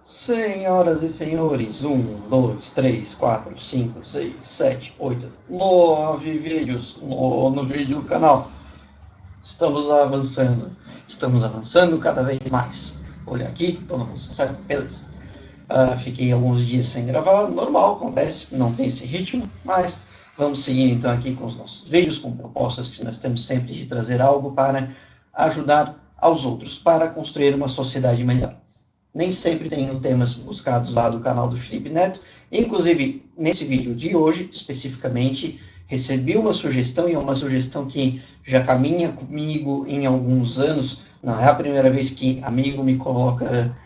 Senhoras e senhores, 1, 2, 3, 4, 5, 6, 7, 8, 9 vídeos no vídeo do canal. Estamos avançando cada vez mais. Olha aqui, estou na posição certa, beleza. Fiquei alguns dias sem gravar, normal, acontece, não tem esse ritmo, mas vamos seguir então aqui com os nossos vídeos, com propostas que nós temos sempre de trazer algo para ajudar aos outros, para construir uma sociedade melhor. Nem sempre tenho temas buscados lá do canal do Felipe Neto. Inclusive, nesse vídeo de hoje, especificamente, recebi uma sugestão, e é uma sugestão que já caminha comigo em alguns anos. Não é a primeira vez que amigo me coloca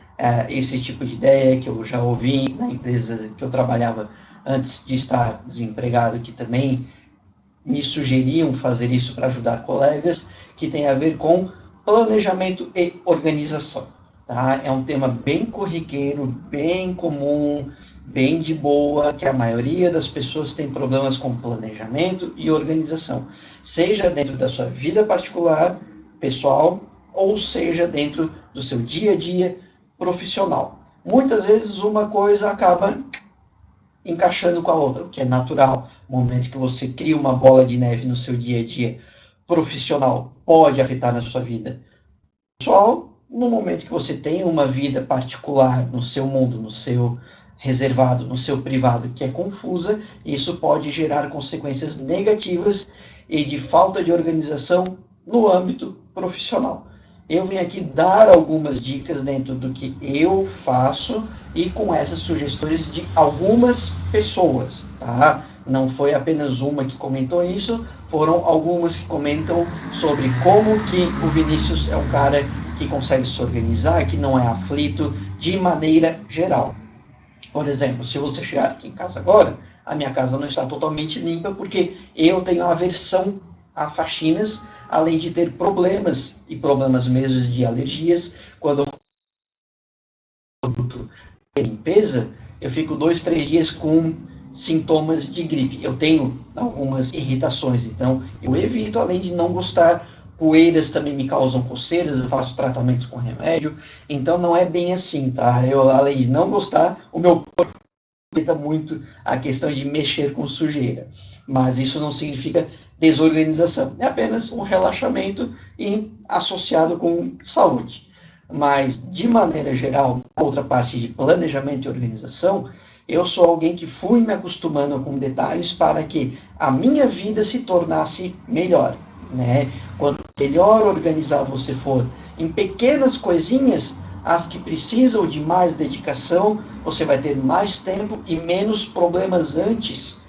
esse tipo de ideia, que eu já ouvi na empresa que eu trabalhava antes de estar desempregado, que também me sugeriam fazer isso para ajudar colegas, que tem a ver com planejamento e organização. Tá? É um tema bem corriqueiro, bem comum, bem de boa, que a maioria das pessoas tem problemas com planejamento e organização, seja dentro da sua vida particular, pessoal, ou seja dentro do seu dia a dia profissional. Muitas vezes uma coisa acaba encaixando com a outra, o que é natural. No momento que você cria uma bola de neve no seu dia a dia profissional, pode afetar na sua vida pessoal. No momento que você tem uma vida particular no seu mundo, no seu reservado, no seu privado, que é confusa, isso pode gerar consequências negativas e de falta de organização no âmbito profissional. Eu vim aqui dar algumas dicas dentro do que eu faço e com essas sugestões de algumas pessoas, tá? Não foi apenas uma que comentou isso, foram algumas que comentam sobre como que o Vinícius é um cara que consegue se organizar, que não é aflito de maneira geral. Por exemplo, se você chegar aqui em casa agora, a minha casa não está totalmente limpa porque eu tenho aversão a faxinas, além de ter problemas, e problemas mesmo de alergias. Quando eu produto de limpeza, eu fico 2, 3 dias com sintomas de gripe. Eu tenho algumas irritações, então eu evito, além de não gostar. Poeiras também me causam coceiras, eu faço tratamentos com remédio, então não é bem assim, tá? Eu, além de não gostar, o meu corpo aceita muito a questão de mexer com sujeira, mas isso não significa desorganização, é apenas um relaxamento e associado com saúde. Mas, de maneira geral, a outra parte de planejamento e organização, eu sou alguém que fui me acostumando com detalhes para que a minha vida se tornasse melhor, né? Quanto melhor organizado você for em pequenas coisinhas, as que precisam de mais dedicação, você vai ter mais tempo e menos problemas antes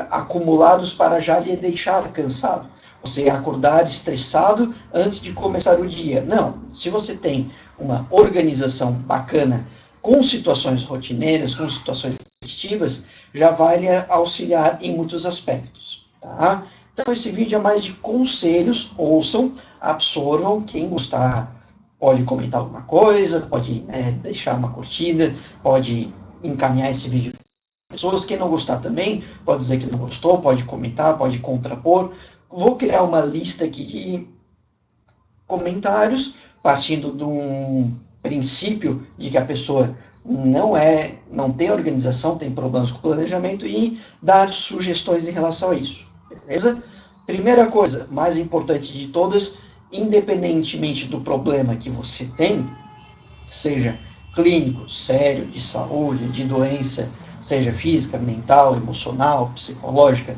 acumulados para já lhe deixar cansado. Você acordar estressado antes de começar o dia. Não. Se você tem uma organização bacana com situações rotineiras, com situações repetitivas, já vai lhe auxiliar em muitos aspectos. Tá? Então, esse vídeo é mais de conselhos. Ouçam, absorvam. Quem gostar pode comentar alguma coisa, pode deixar uma curtida, pode encaminhar esse vídeo pessoas. Quem não gostar também, pode dizer que não gostou, pode comentar, pode contrapor. Vou criar uma lista aqui de comentários, partindo de um princípio de que a pessoa não tem organização, tem problemas com planejamento, e dar sugestões em relação a isso. Beleza? Primeira coisa, mais importante de todas, independentemente do problema que você tem, seja clínico, sério, de saúde, de doença, seja física, mental, emocional, psicológica,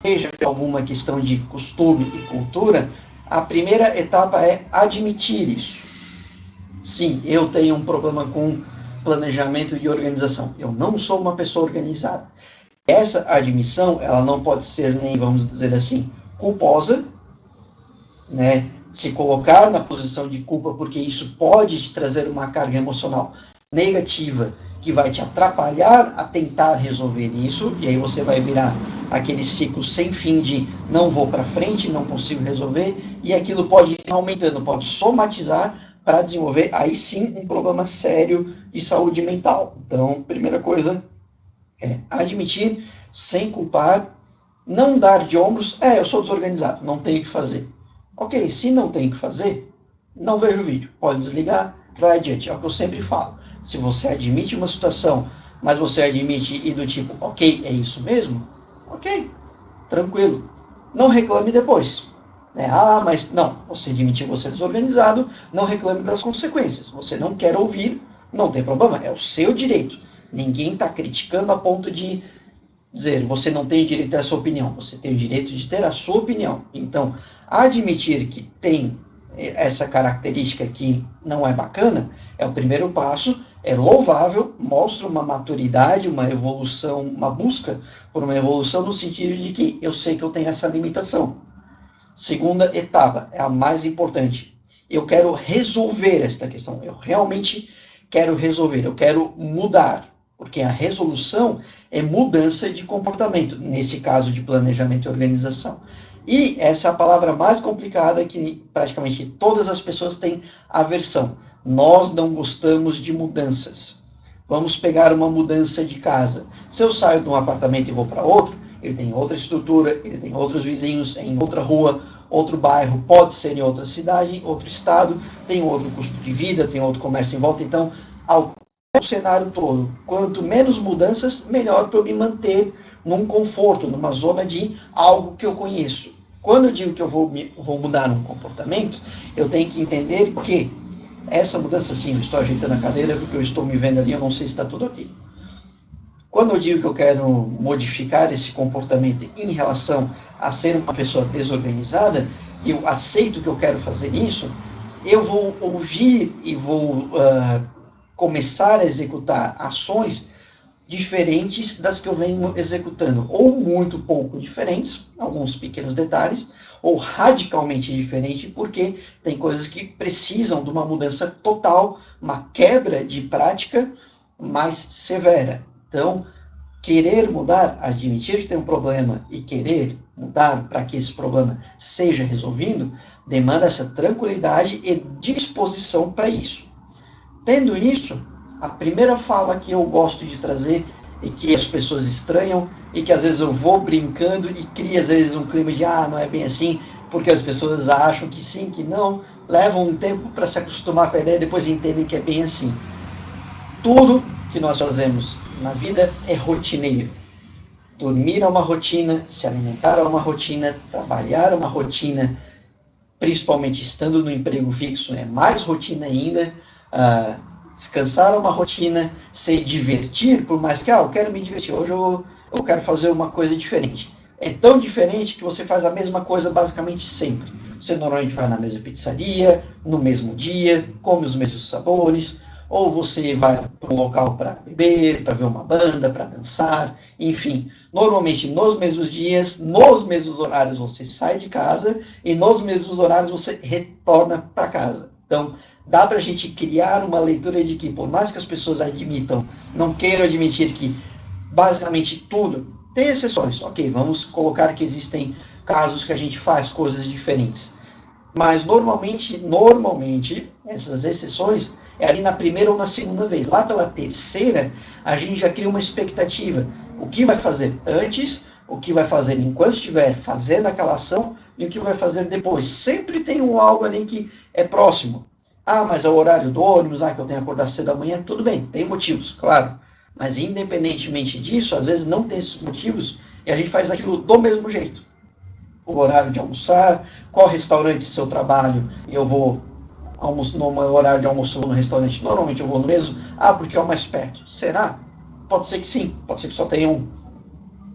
seja alguma questão de costume e cultura, a primeira etapa é admitir isso. Sim, eu tenho um problema com planejamento e organização. Eu não sou uma pessoa organizada. Essa admissão, ela não pode ser nem, vamos dizer assim, culposa, né? Se colocar na posição de culpa, porque isso pode te trazer uma carga emocional negativa que vai te atrapalhar a tentar resolver isso, e aí você vai virar aquele ciclo sem fim de não vou para frente, não consigo resolver, e aquilo pode ir aumentando, pode somatizar para desenvolver aí sim um problema sério de saúde mental. Então, primeira coisa é admitir sem culpar, não dar de ombros, eu sou desorganizado, não tenho o que fazer. Ok, se não tem o que fazer, não veja o vídeo. Pode desligar, vai adiante. É o que eu sempre falo. Se você admite uma situação, mas você admite e do tipo, ok, é isso mesmo, ok, tranquilo. Não reclame depois. Mas não, você admitiu você é desorganizado, não reclame das consequências. Você não quer ouvir, não tem problema, é o seu direito. Ninguém está criticando a ponto de dizer, você não tem o direito a sua opinião, você tem o direito de ter a sua opinião. Então, admitir que tem essa característica que não é bacana, é o primeiro passo, é louvável, mostra uma maturidade, uma evolução, uma busca por uma evolução no sentido de que eu sei que eu tenho essa limitação. Segunda etapa, é a mais importante. Eu quero resolver esta questão, eu realmente quero resolver, eu quero mudar, porque a resolução é mudança de comportamento, nesse caso de planejamento e organização. E essa é a palavra mais complicada que praticamente todas as pessoas têm aversão. Nós não gostamos de mudanças. Vamos pegar uma mudança de casa. Se eu saio de um apartamento e vou para outro, ele tem outra estrutura, ele tem outros vizinhos, é em outra rua, outro bairro, pode ser em outra cidade, outro estado, tem outro custo de vida, tem outro comércio em volta, então, altera o cenário todo. Quanto menos mudanças, melhor para eu me manter num conforto, numa zona de algo que eu conheço. Quando eu digo que eu vou mudar um comportamento, eu tenho que entender que essa mudança, sim, eu estou ajeitando a cadeira porque eu estou me vendo ali, eu não sei se está tudo ok. Quando eu digo que eu quero modificar esse comportamento em relação a ser uma pessoa desorganizada, eu aceito que eu quero fazer isso, eu vou ouvir e vou começar a executar ações diferentes das que eu venho executando, ou muito pouco diferentes, alguns pequenos detalhes, ou radicalmente diferente, porque tem coisas que precisam de uma mudança total, uma quebra de prática mais severa. Então, querer mudar, admitir que tem um problema e querer mudar para que esse problema seja resolvido, demanda essa tranquilidade e disposição para isso. Tendo isso, a primeira fala que eu gosto de trazer e que as pessoas estranham e que às vezes eu vou brincando e cria às vezes um clima de não é bem assim, porque as pessoas acham que sim, que não, levam um tempo para se acostumar com a ideia e depois entendem que é bem assim. Tudo que nós fazemos na vida é rotineiro. Dormir é uma rotina, se alimentar é uma rotina, trabalhar é uma rotina, principalmente estando no emprego fixo, é mais rotina ainda. Descansar é uma rotina, se divertir, por mais que eu quero me divertir, hoje eu quero fazer uma coisa diferente. É tão diferente que você faz a mesma coisa basicamente sempre. Você normalmente vai na mesma pizzaria, no mesmo dia, come os mesmos sabores, ou você vai para um local para beber, para ver uma banda, para dançar, enfim. Normalmente nos mesmos dias, nos mesmos horários você sai de casa e nos mesmos horários você retorna para casa. Então, dá para a gente criar uma leitura de que, por mais que as pessoas admitam, não queiram admitir que basicamente tudo, tem exceções, ok, vamos colocar que existem casos que a gente faz coisas diferentes. Mas normalmente, essas exceções é ali na primeira ou na segunda vez. Lá pela terceira, a gente já cria uma expectativa. O que vai fazer antes, o que vai fazer enquanto estiver fazendo aquela ação e o que vai fazer depois. Sempre tem algo ali que é próximo. Mas é o horário do ônibus, que eu tenho que acordar cedo da manhã. Tudo bem, tem motivos, claro. Mas independentemente disso, às vezes não tem esses motivos e a gente faz aquilo do mesmo jeito. O horário de almoçar, qual restaurante seu trabalho, eu vou no meu horário de almoço eu vou no restaurante, normalmente eu vou no mesmo, porque é o mais perto. Será? Pode ser que sim, pode ser que só tenha um.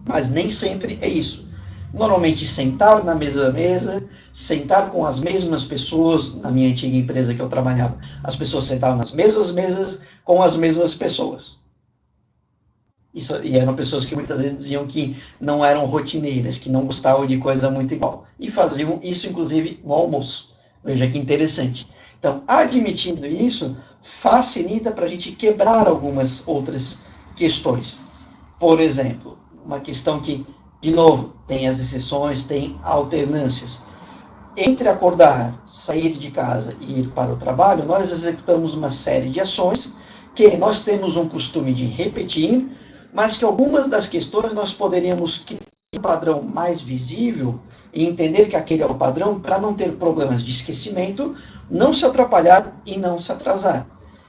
Mas nem sempre é isso. Normalmente sentar na mesma mesa, sentar com as mesmas pessoas, na minha antiga empresa que eu trabalhava, as pessoas sentavam nas mesmas mesas com as mesmas pessoas. E eram pessoas que muitas vezes diziam que não eram rotineiras, que não gostavam de coisa muito igual. E faziam isso, inclusive, no almoço. Veja que interessante. Então, admitindo isso, facilita para a gente quebrar algumas outras questões. Por exemplo, uma questão que, de novo, tem as exceções, tem alternâncias. Entre acordar, sair de casa e ir para o trabalho, nós executamos uma série de ações que nós temos um costume de repetir, mas que algumas das questões nós poderíamos um padrão mais visível e entender que aquele é o padrão para não ter problemas de esquecimento, não se atrapalhar e não se atrasar.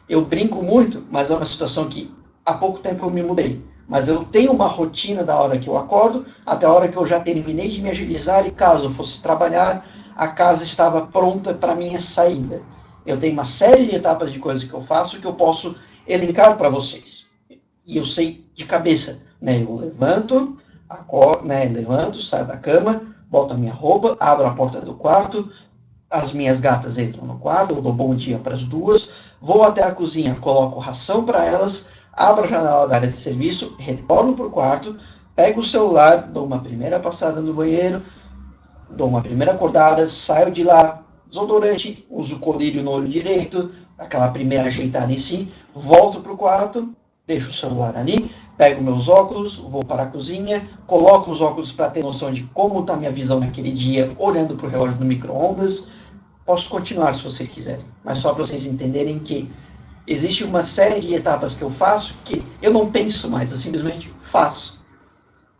Eu brinco muito, mas é uma situação que há pouco tempo eu me mudei. Mas eu tenho uma rotina da hora que eu acordo até a hora que eu já terminei de me agilizar e caso eu fosse trabalhar, a casa estava pronta para minha saída. Eu tenho uma série de etapas de coisas que eu faço que eu posso elencar para vocês. E eu sei de cabeça, né? Eu levanto, acordo, né? Levanto, saio da cama, boto a minha roupa, abro a porta do quarto, as minhas gatas entram no quarto, eu dou bom dia para as duas, vou até a cozinha, coloco ração para elas, abro a janela da área de serviço, retorno para o quarto, pego o celular, dou uma primeira passada no banheiro, dou uma primeira acordada, saio de lá, desodorante, uso colírio no olho direito, aquela primeira ajeitada em si, volto para o quarto, deixo o celular ali, pego meus óculos, vou para a cozinha, coloco os óculos para ter noção de como está minha visão naquele dia, olhando para o relógio do micro-ondas. Posso continuar se vocês quiserem, mas só para vocês entenderem que existe uma série de etapas que eu faço que eu não penso mais, eu simplesmente faço.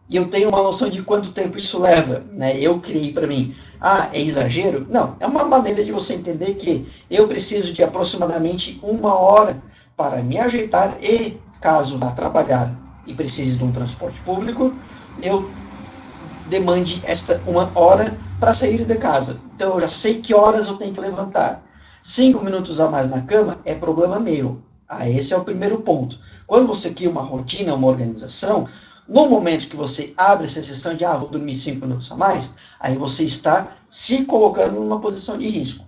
E eu tenho uma noção de quanto tempo isso leva, né? Eu criei para mim. Ah, é exagero? Não, é uma maneira de você entender que eu preciso de aproximadamente 1 hora para me ajeitar e, caso vá trabalhar e precise de um transporte público, eu demande esta 1 hora para sair de casa. Então eu já sei que horas eu tenho que levantar. 5 minutos a mais na cama é problema meu. Ah, esse é o primeiro ponto. Quando você cria uma rotina, uma organização, no momento que você abre essa sessão de, vou dormir 5 minutos a mais, aí você está se colocando numa posição de risco.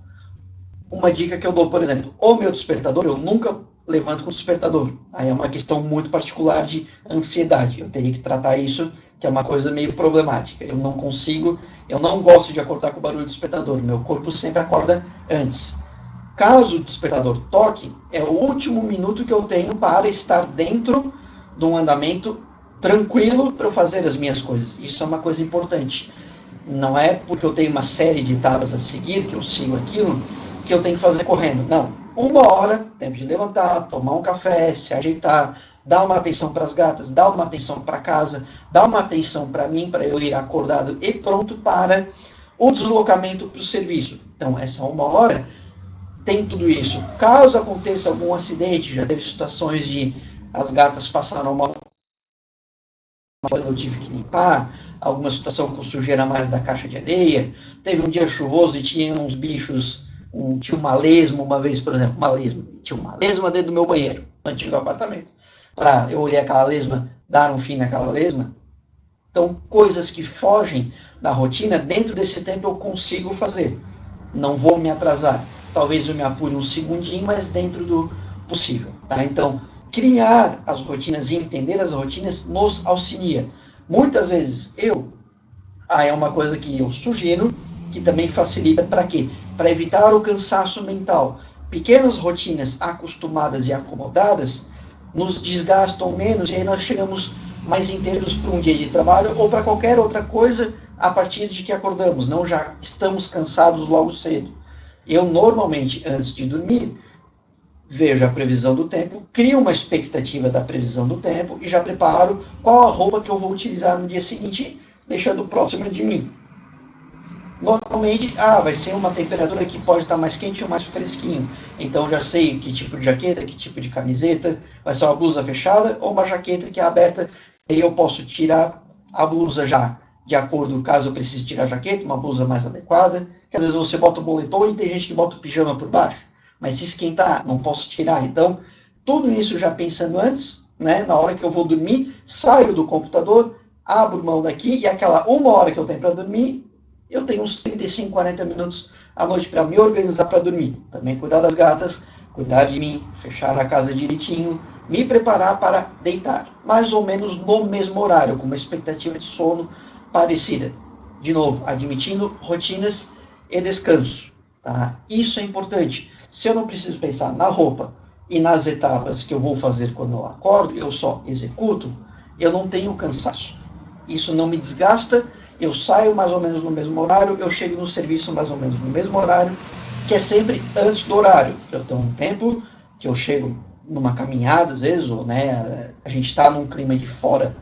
Uma dica que eu dou, por exemplo, o meu despertador, eu nunca levanto com o despertador. Aí é uma questão muito particular de ansiedade. Eu teria que tratar isso, que é uma coisa meio problemática. Eu não consigo, eu não gosto de acordar com o barulho do despertador. Meu corpo sempre acorda antes. Caso o despertador toque, é o último minuto que eu tenho para estar dentro de um andamento tranquilo para eu fazer as minhas coisas. Isso é uma coisa importante. Não é porque eu tenho uma série de etapas a seguir, que eu sigo aquilo, que eu tenho que fazer correndo. Não. 1 hora, tempo de levantar, tomar um café, se ajeitar, dar uma atenção para as gatas, dar uma atenção para casa, dar uma atenção para mim, para eu ir acordado e pronto para o deslocamento para o serviço. Então, essa 1 hora tem tudo isso. Caso aconteça algum acidente, já teve situações de as gatas passaram mal, eu tive que limpar, alguma situação com sujeira mais da caixa de areia, teve um dia chuvoso e tinha uns bichos, tinha uma lesma uma vez, por exemplo, tinha uma lesma dentro do meu banheiro, no antigo apartamento. Eu olhei aquela lesma, dar um fim naquela lesma. Então, coisas que fogem da rotina, dentro desse tempo eu consigo fazer. Não vou me atrasar. Talvez eu me apure um segundinho, mas dentro do possível. Tá? Então, criar as rotinas e entender as rotinas nos auxilia. Muitas vezes é uma coisa que eu sugiro, que também facilita para quê? Para evitar o cansaço mental. Pequenas rotinas acostumadas e acomodadas nos desgastam menos e aí nós chegamos mais inteiros para um dia de trabalho ou para qualquer outra coisa a partir de que acordamos, não já estamos cansados logo cedo. Eu normalmente, antes de dormir, vejo a previsão do tempo, crio uma expectativa da previsão do tempo e já preparo qual a roupa que eu vou utilizar no dia seguinte, deixando próxima de mim. Normalmente, vai ser uma temperatura que pode estar mais quente ou mais fresquinho. Então, já sei que tipo de jaqueta, que tipo de camiseta, vai ser uma blusa fechada ou uma jaqueta que é aberta, e eu posso tirar a blusa já de acordo, caso eu precise tirar a jaqueta, uma blusa mais adequada, que às vezes você bota o moletom e tem gente que bota o pijama por baixo. Mas se esquentar, não posso tirar. Então, tudo isso já pensando antes, né? Na hora que eu vou dormir, saio do computador, abro mão daqui e aquela 1 hora que eu tenho para dormir, eu tenho uns 35, 40 minutos à noite para me organizar para dormir. Também cuidar das gatas, cuidar de mim, fechar a casa direitinho, me preparar para deitar. Mais ou menos no mesmo horário, com uma expectativa de sono parecida. De novo, admitindo rotinas e descanso. Tá? Isso é importante. Se eu não preciso pensar na roupa e nas etapas que eu vou fazer quando eu acordo, eu só executo, eu não tenho cansaço. Isso não me desgasta, eu saio mais ou menos no mesmo horário, eu chego no serviço mais ou menos no mesmo horário, que é sempre antes do horário. Eu tenho um tempo que eu chego numa caminhada, às vezes, ou a gente está num clima de fora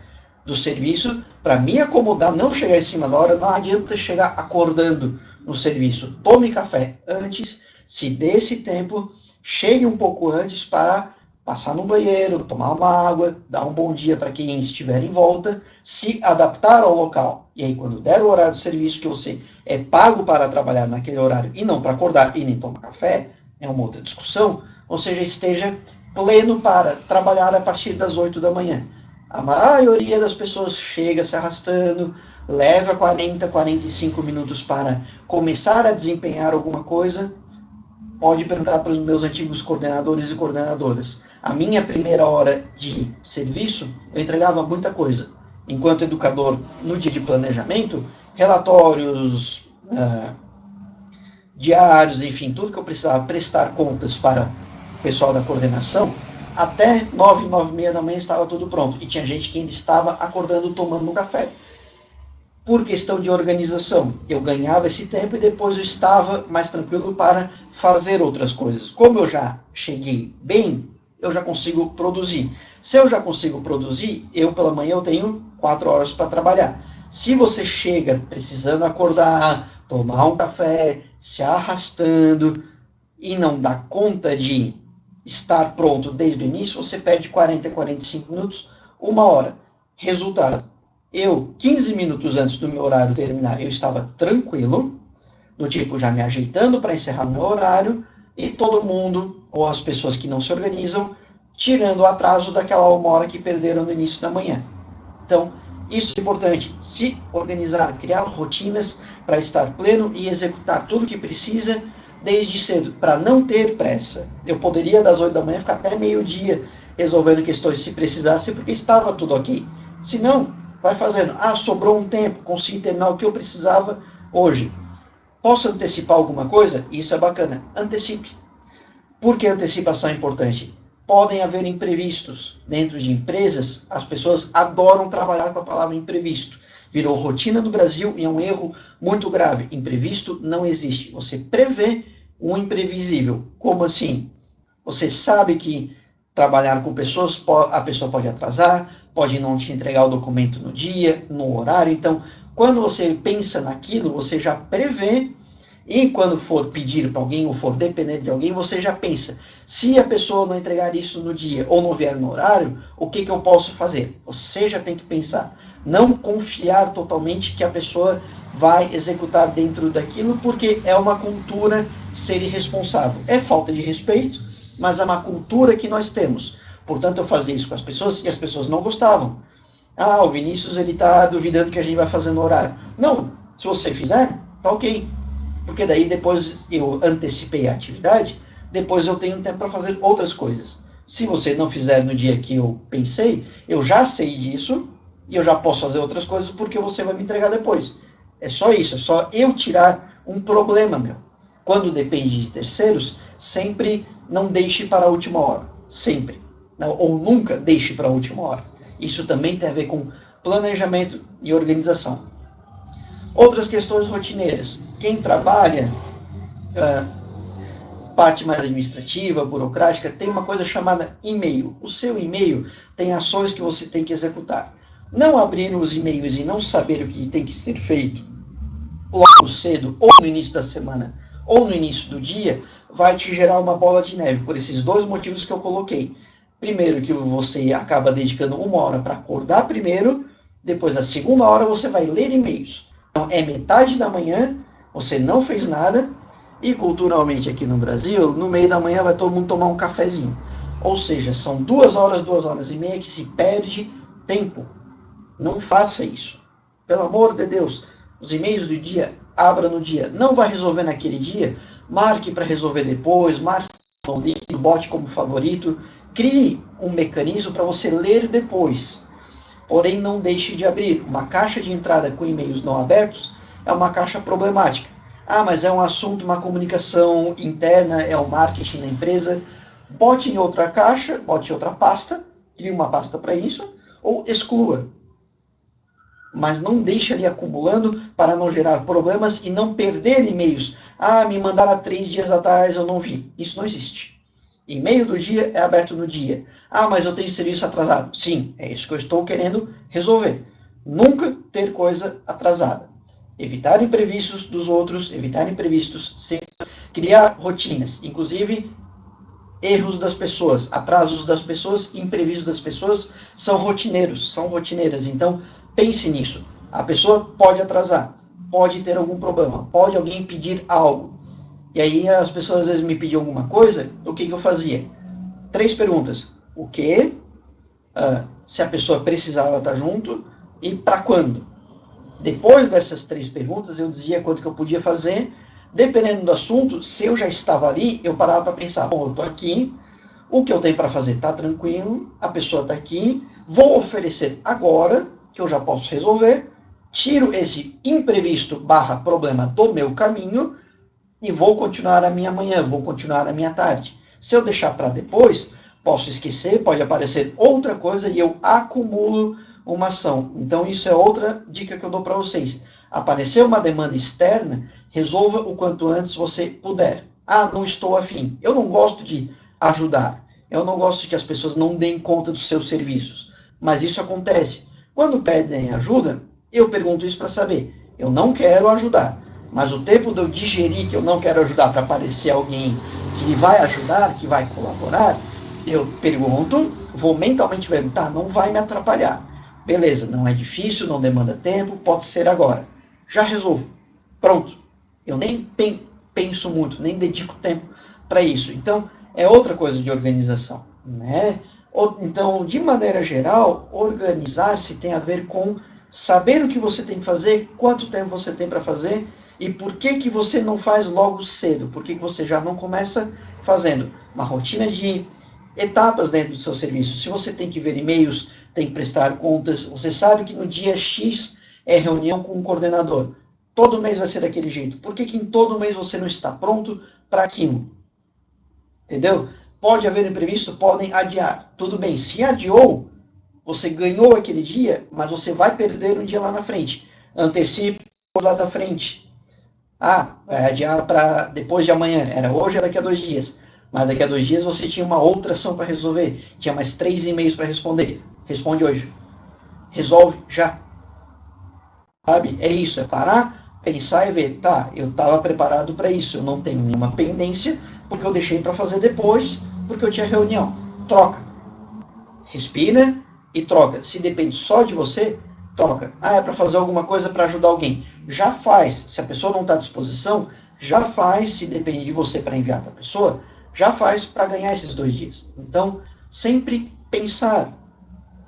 do serviço, para me acomodar, não chegar em cima da hora. Não adianta chegar acordando no serviço. Tome café antes, se dê esse tempo, chegue um pouco antes para passar no banheiro, tomar uma água, dar um bom dia para quem estiver em volta, se adaptar ao local. E aí, quando der o horário de serviço, que você é pago para trabalhar naquele horário e não para acordar e nem tomar café, é uma outra discussão, ou seja, esteja pleno para trabalhar a partir das 8 da manhã. A maioria das pessoas chega se arrastando, leva 40, 45 minutos para começar a desempenhar alguma coisa. Pode perguntar para os meus antigos coordenadores e coordenadoras. A minha primeira hora de serviço, eu entregava muita coisa. Enquanto educador, no dia de planejamento, relatórios, diários, enfim, tudo que eu precisava prestar contas para o pessoal da coordenação, até 9, 9h30 da manhã estava tudo pronto. E tinha gente que ainda estava acordando, tomando um café. Por questão de organização, eu ganhava esse tempo e depois eu estava mais tranquilo para fazer outras coisas. Como eu já cheguei bem, eu já consigo produzir. Se eu já consigo produzir, eu pela manhã eu tenho 4 horas para trabalhar. Se você chega precisando acordar, tomar um café, se arrastando e não dá conta de estar pronto desde o início, você perde 40, 45 minutos, 1 hora. Resultado, eu, 15 minutos antes do meu horário terminar, eu estava tranquilo, do tipo, já me ajeitando para encerrar o meu horário, e todo mundo, ou as pessoas que não se organizam, tirando o atraso daquela 1 hora que perderam no início da manhã. Então, isso é importante, se organizar, criar rotinas para estar pleno e executar tudo o que precisa desde cedo, para não ter pressa. Eu poderia, das 8 da manhã, ficar até meio-dia resolvendo questões se precisasse, porque estava tudo ok. Se não, vai fazendo. Sobrou um tempo, consegui terminar o que eu precisava hoje. Posso antecipar alguma coisa? Isso é bacana. Antecipe. Por que a antecipação é importante? Podem haver imprevistos. Dentro de empresas, as pessoas adoram trabalhar com a palavra imprevisto. Virou rotina no Brasil e é um erro muito grave. Imprevisto não existe. Você prevê o imprevisível. Como assim? Você sabe que trabalhar com pessoas, a pessoa pode atrasar, pode não te entregar o documento no dia, no horário. Então, quando você pensa naquilo, você já prevê, e quando for pedir para alguém ou for depender de alguém, você já pensa, se a pessoa não entregar isso no dia ou não vier no horário, o que eu posso fazer? Você já tem que pensar. Não confiar totalmente que a pessoa vai executar dentro daquilo, porque é uma cultura ser irresponsável. É falta de respeito, mas é uma cultura que nós temos. Portanto, eu fazia isso com as pessoas e as pessoas não gostavam. O Vinícius, ele está duvidando que a gente vai fazer no horário. Não, se você fizer, tá ok. Porque daí depois eu antecipei a atividade, depois eu tenho tempo para fazer outras coisas. Se você não fizer no dia que eu pensei, eu já sei disso e eu já posso fazer outras coisas porque você vai me entregar depois. É só isso, é só eu tirar um problema meu. Quando depende de terceiros, sempre não deixe para a última hora. Sempre. Ou nunca deixe para a última hora. Isso também tem a ver com planejamento e organização. Outras questões rotineiras. Quem trabalha, parte mais administrativa, burocrática, tem uma coisa chamada e-mail. O seu e-mail tem ações que você tem que executar. Não abrir os e-mails e não saber o que tem que ser feito logo cedo, ou no início da semana, ou no início do dia, vai te gerar uma bola de neve, por esses 2 motivos que eu coloquei. Primeiro, que você acaba dedicando 1 hora para acordar primeiro, depois a segunda hora você vai ler e-mails. Então, é metade da manhã, você não fez nada, e culturalmente aqui no Brasil, no meio da manhã vai todo mundo tomar um cafezinho. Ou seja, são 2 horas, 2 horas e meia que se perde tempo. Não faça isso. Pelo amor de Deus, os e-mails do dia, abra no dia. Não vai resolver naquele dia, marque para resolver depois, marque no link, bote como favorito. Crie um mecanismo para você ler depois. Porém, não deixe de abrir. Uma caixa de entrada com e-mails não abertos é uma caixa problemática. Mas é um assunto, uma comunicação interna, é o marketing da empresa. Bote em outra caixa, bote em outra pasta, crie uma pasta para isso, ou exclua. Mas não deixe ali acumulando para não gerar problemas e não perder e-mails. Me mandaram há 3 dias atrás, eu não vi. Isso não existe. E meio do dia é aberto no dia. Ah, mas eu tenho serviço atrasado. Sim, é isso que eu estou querendo resolver. Nunca ter coisa atrasada. Evitar imprevistos dos outros, evitar imprevistos, criar rotinas, inclusive erros das pessoas, atrasos das pessoas, imprevistos das pessoas são rotineiros, são rotineiras. Então, pense nisso. A pessoa pode atrasar, pode ter algum problema, pode alguém pedir algo. E aí as pessoas às vezes me pediam alguma coisa, o que eu fazia? 3 perguntas. O que? Se a pessoa precisava estar junto e para quando? Depois dessas 3 perguntas, eu dizia quanto que eu podia fazer. Dependendo do assunto, se eu já estava ali, eu parava para pensar, bom, eu estou aqui, o que eu tenho para fazer está tranquilo, a pessoa está aqui, vou oferecer agora, que eu já posso resolver, tiro esse imprevisto / problema do meu caminho e vou continuar a minha manhã, vou continuar a minha tarde. Se eu deixar para depois, posso esquecer, pode aparecer outra coisa e eu acumulo uma ação. Então, isso é outra dica que eu dou para vocês. Aparecer uma demanda externa, resolva o quanto antes você puder. Ah, não estou afim. Eu não gosto de ajudar. Eu não gosto de que as pessoas não deem conta dos seus serviços. Mas isso acontece. Quando pedem ajuda, eu pergunto isso para saber. Eu não quero ajudar. Mas o tempo de eu digerir que eu não quero ajudar para aparecer alguém que vai ajudar, que vai colaborar, eu pergunto, vou mentalmente ver, tá, não vai me atrapalhar. Beleza, não é difícil, não demanda tempo, pode ser agora. Já resolvo. Pronto. Eu nem penso muito, nem dedico tempo para isso. Então, é outra coisa de organização, né? Então, de maneira geral, organizar-se tem a ver com saber o que você tem que fazer, quanto tempo você tem para fazer e por que você não faz logo cedo, por que você já não começa fazendo uma rotina de etapas dentro do seu serviço. Se você tem que ver e-mails, tem que prestar contas, você sabe que no dia X é reunião com um coordenador. Todo mês vai ser daquele jeito. Por que em todo mês você não está pronto para aquilo? Entendeu? Pode haver imprevisto, podem adiar. Tudo bem, se adiou, você ganhou aquele dia, mas você vai perder um dia lá na frente. Antecipe lá da frente. Ah, vai adiar para depois de amanhã. Era hoje, era daqui a 2 dias. Mas daqui a 2 dias você tinha uma outra ação para resolver. Tinha mais 3 e-mails para responder. Responde hoje. Resolve já. Sabe? É isso, é parar, pensar e ver. Tá, eu estava preparado para isso. Eu não tenho nenhuma pendência, porque eu deixei para fazer depois, porque eu tinha reunião. Troca. Respira e troca. Se depende só de você, troca. Ah, é para fazer alguma coisa para ajudar alguém. Já faz. Se a pessoa não está à disposição, já faz. Se depende de você para enviar para a pessoa, já faz para ganhar esses 2 dias. Então, sempre pensar,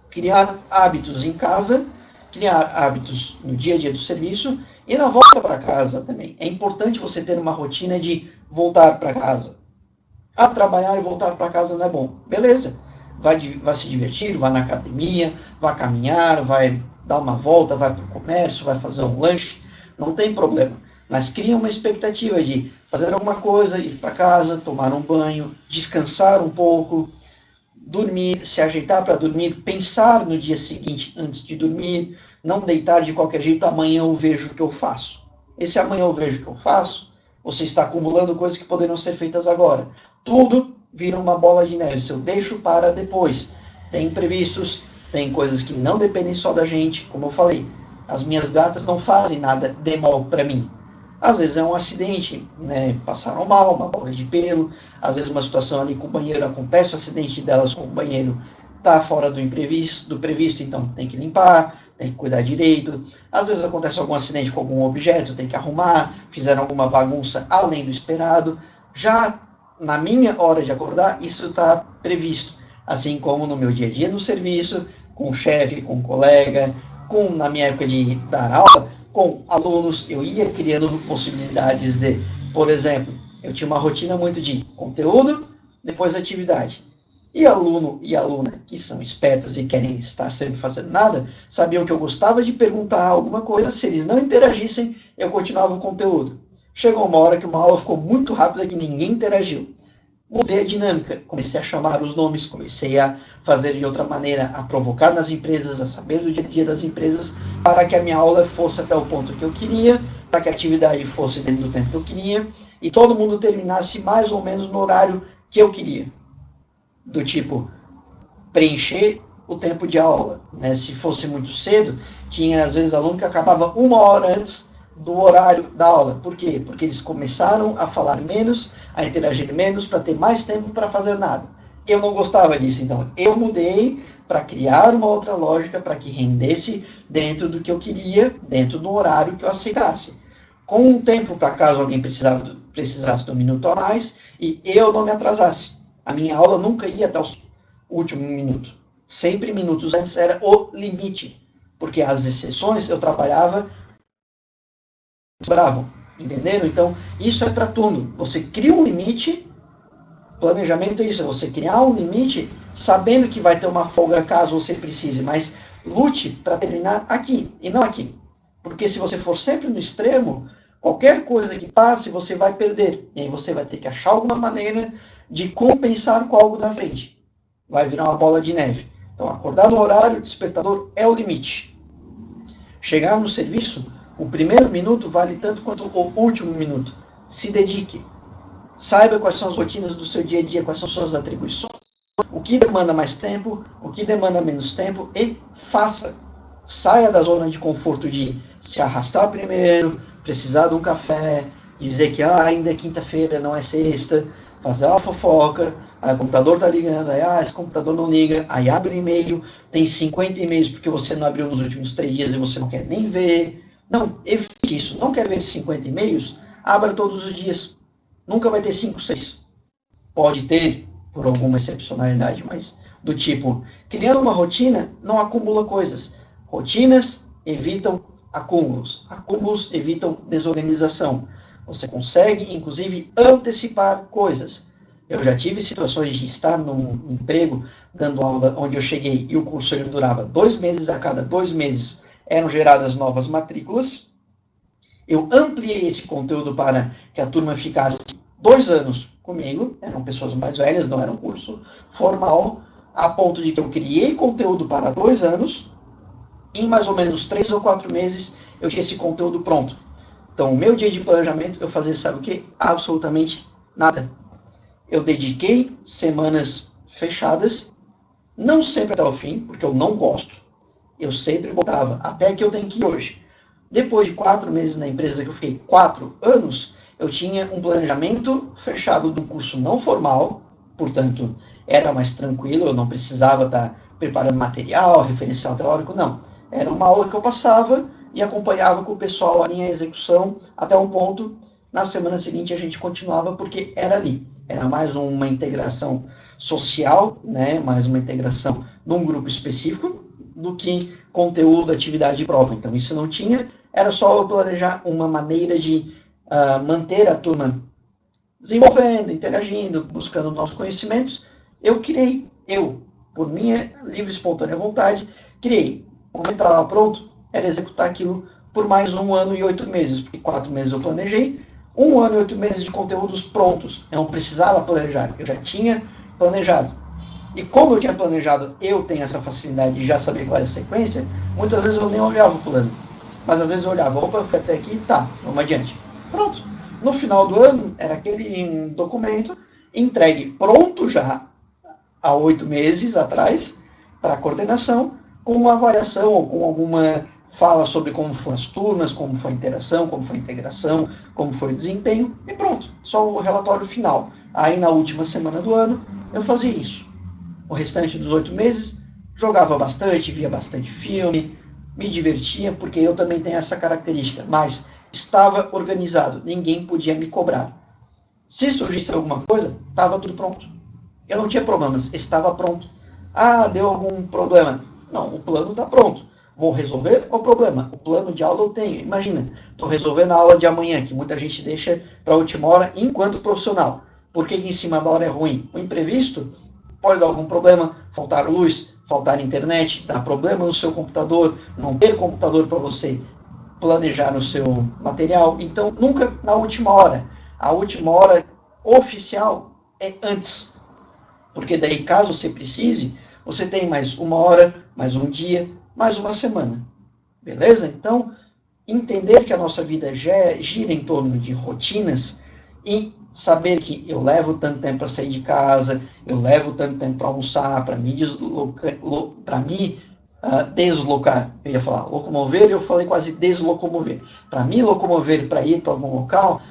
criar hábitos em casa, criar hábitos no dia a dia do serviço e na volta para casa também. É importante você ter uma rotina de voltar para casa. Ah, trabalhar e voltar para casa não é bom. Beleza. Vai se divertir, vai na academia, vai caminhar, vai dar uma volta, vai para o comércio, vai fazer um lanche. Não tem problema. Mas cria uma expectativa de fazer alguma coisa, ir para casa, tomar um banho, descansar um pouco, dormir, se ajeitar para dormir, pensar no dia seguinte antes de dormir, não deitar de qualquer jeito, amanhã eu vejo o que eu faço. Esse amanhã eu vejo o que eu faço, você está acumulando coisas que poderiam ser feitas agora. Tudo vira uma bola de neve, se eu deixo para depois. Tem imprevistos, tem coisas que não dependem só da gente, como eu falei. As minhas gatas não fazem nada de mal para mim. Às vezes é um acidente, né? Passaram mal, uma bola de pelo. Às vezes uma situação ali com o banheiro, acontece o acidente delas com o banheiro, está fora do previsto, então tem que limpar, tem que cuidar direito. Às vezes acontece algum acidente com algum objeto, tem que arrumar, fizeram alguma bagunça além do esperado. Já na minha hora de acordar, isso está previsto. Assim como no meu dia a dia no serviço, com o chefe, com o colega, na minha época de dar aula, com alunos, eu ia criando possibilidades de, por exemplo, eu tinha uma rotina muito de conteúdo, depois atividade. E aluno e aluna que são espertos e querem estar sempre fazendo nada, sabiam que eu gostava de perguntar alguma coisa, se eles não interagissem, eu continuava o conteúdo. Chegou uma hora que uma aula ficou muito rápida que ninguém interagiu. Mudei a dinâmica, comecei a chamar os nomes, comecei a fazer de outra maneira, a provocar nas empresas, a saber do dia a dia das empresas, para que a minha aula fosse até o ponto que eu queria, para que a atividade fosse dentro do tempo que eu queria, e todo mundo terminasse mais ou menos no horário que eu queria. do tipo preencher o tempo de aula, né? Se fosse muito cedo, tinha às vezes aluno que acabava 1 hora antes do horário da aula. Por quê? Porque eles começaram a falar menos, a interagir menos, para ter mais tempo para fazer nada. Eu não gostava disso, então eu mudei para criar uma outra lógica para que rendesse dentro do que eu queria, dentro do horário que eu aceitasse. Com um tempo para caso alguém precisasse de 1 minuto a mais e eu não me atrasasse. A minha aula nunca ia até o último minuto. Sempre minutos antes era o limite, porque as exceções eu trabalhava bravo, entenderam? Então, isso é para tudo. Você cria um limite, planejamento é isso, é você criar um limite sabendo que vai ter uma folga caso você precise, mas lute para terminar aqui e não aqui. Porque se você for sempre no extremo, qualquer coisa que passe, você vai perder. E aí você vai ter que achar alguma maneira de compensar com algo na frente. Vai virar uma bola de neve. Então, acordar no horário, despertador é o limite. Chegar no serviço, o primeiro minuto vale tanto quanto o último minuto. Se dedique. Saiba quais são as rotinas do seu dia a dia, quais são suas atribuições, o que demanda mais tempo, o que demanda menos tempo e faça. Saia da zona de conforto de se arrastar primeiro, precisar de um café, dizer que ainda é quinta-feira, não é sexta, fazer uma fofoca, aí o computador está ligando, aí esse computador não liga, aí abre o e-mail, tem 50 e-mails porque você não abriu nos últimos 3 dias e você não quer nem ver. Não, evite isso. Não quer ver 50 e-mails? Abra todos os dias. Nunca vai ter 5, 6. Pode ter, por alguma excepcionalidade, mas do tipo, criando uma rotina, não acumula coisas. Rotinas evitam acúmulos. Acúmulos evitam desorganização. Você consegue, inclusive, antecipar coisas. Eu já tive situações de estar num emprego, dando aula, onde eu cheguei e o curso ele durava 2 meses, a cada 2 meses eram geradas novas matrículas. Eu ampliei esse conteúdo para que a turma ficasse 2 anos comigo, eram pessoas mais velhas, não era um curso formal, a ponto de que eu criei conteúdo para 2 anos, em mais ou menos 3 ou 4 meses eu tinha esse conteúdo pronto. Então, o meu dia de planejamento, eu fazia, sabe o que? Absolutamente nada. Eu dediquei semanas fechadas, não sempre até o fim, porque eu não gosto. Eu sempre botava, até que eu tenho que ir hoje. Depois de 4 meses na empresa, que eu fiquei 4 anos, eu tinha um planejamento fechado de um curso não formal, portanto, era mais tranquilo, eu não precisava estar preparando material, referencial teórico, não. Era uma aula que eu passava e acompanhava com o pessoal ali em execução até um ponto. Na semana seguinte a gente continuava porque era ali. Era mais uma integração social, né, mais uma integração num grupo específico, do que conteúdo, atividade e prova. Então isso não tinha, era só eu planejar uma maneira de manter a turma desenvolvendo, interagindo, buscando novos conhecimentos. Eu criei, por minha livre e espontânea vontade, criei. O momento estava pronto, era executar aquilo por mais 1 ano e 8 meses, porque 4 meses eu planejei, 1 ano e 8 meses de conteúdos prontos. Eu não precisava planejar, eu já tinha planejado. E como eu tinha planejado, eu tenho essa facilidade de já saber qual era a sequência, muitas vezes eu nem olhava o plano. Mas às vezes eu olhava, opa, foi até aqui, tá, vamos adiante. Pronto. No final do ano, era aquele documento entregue pronto já há 8 meses atrás para a coordenação, com uma avaliação ou com alguma fala sobre como foram as turmas, como foi a interação, como foi a integração, como foi o desempenho, e pronto, só o relatório final. Aí na última semana do ano, eu fazia isso. O restante dos 8 meses, jogava bastante, via bastante filme, me divertia, porque eu também tenho essa característica, mas estava organizado, ninguém podia me cobrar. Se surgisse alguma coisa, estava tudo pronto. Eu não tinha problemas, estava pronto. Deu algum problema. Não, o plano está pronto. Vou resolver o problema. O plano de aula eu tenho. Imagina, estou resolvendo a aula de amanhã, que muita gente deixa para a última hora enquanto profissional. Por que em cima da hora é ruim? O imprevisto pode dar algum problema, faltar luz, faltar internet, dar problema no seu computador, não ter computador para você planejar o seu material. Então, nunca na última hora. A última hora oficial é antes. Porque daí, caso você precise, você tem mais 1 hora, mais 1 dia, mais 1 semana. Beleza? Então, entender que a nossa vida gira em torno de rotinas e saber que eu levo tanto tempo para sair de casa, eu levo tanto tempo para almoçar, para me deslocar. Eu ia falar locomover, eu falei quase deslocomover. Para me locomover para ir para algum local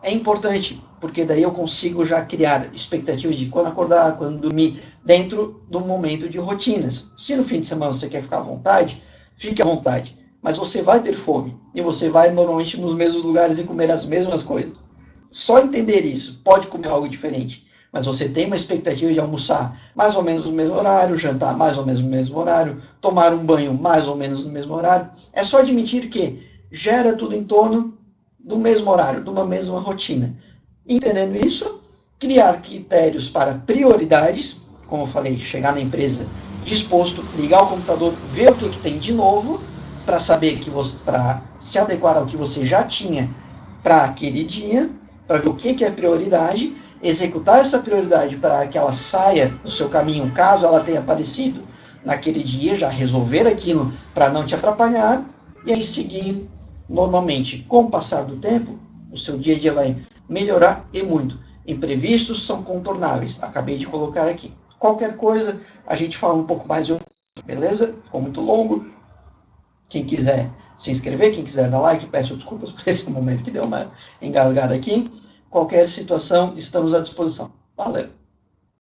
é importante, porque daí eu consigo já criar expectativas de quando acordar, quando dormir, dentro do momento de rotinas. Se no fim de semana você quer ficar à vontade, fique à vontade. Mas você vai ter fome e você vai normalmente nos mesmos lugares e comer as mesmas coisas. Só entender isso, pode comer algo diferente, mas você tem uma expectativa de almoçar mais ou menos no mesmo horário, jantar mais ou menos no mesmo horário, tomar um banho mais ou menos no mesmo horário. É só admitir que gera tudo em torno do mesmo horário, de uma mesma rotina. Entendendo isso, criar critérios para prioridades, como eu falei, chegar na empresa disposto, ligar o computador, ver o que tem de novo, para saber que você, para se adequar ao que você já tinha para aquele dia, para ver o que é prioridade, executar essa prioridade para que ela saia do seu caminho, caso ela tenha aparecido naquele dia, já resolver aquilo para não te atrapalhar, e aí seguir normalmente. Com o passar do tempo, o seu dia a dia vai melhorar e muito. Imprevistos são contornáveis, acabei de colocar aqui. Qualquer coisa, a gente fala um pouco mais, beleza? Ficou muito longo. Quem quiser se inscrever, quem quiser dar like, peço desculpas por esse momento que deu uma engasgada aqui. Qualquer situação, estamos à disposição. Valeu!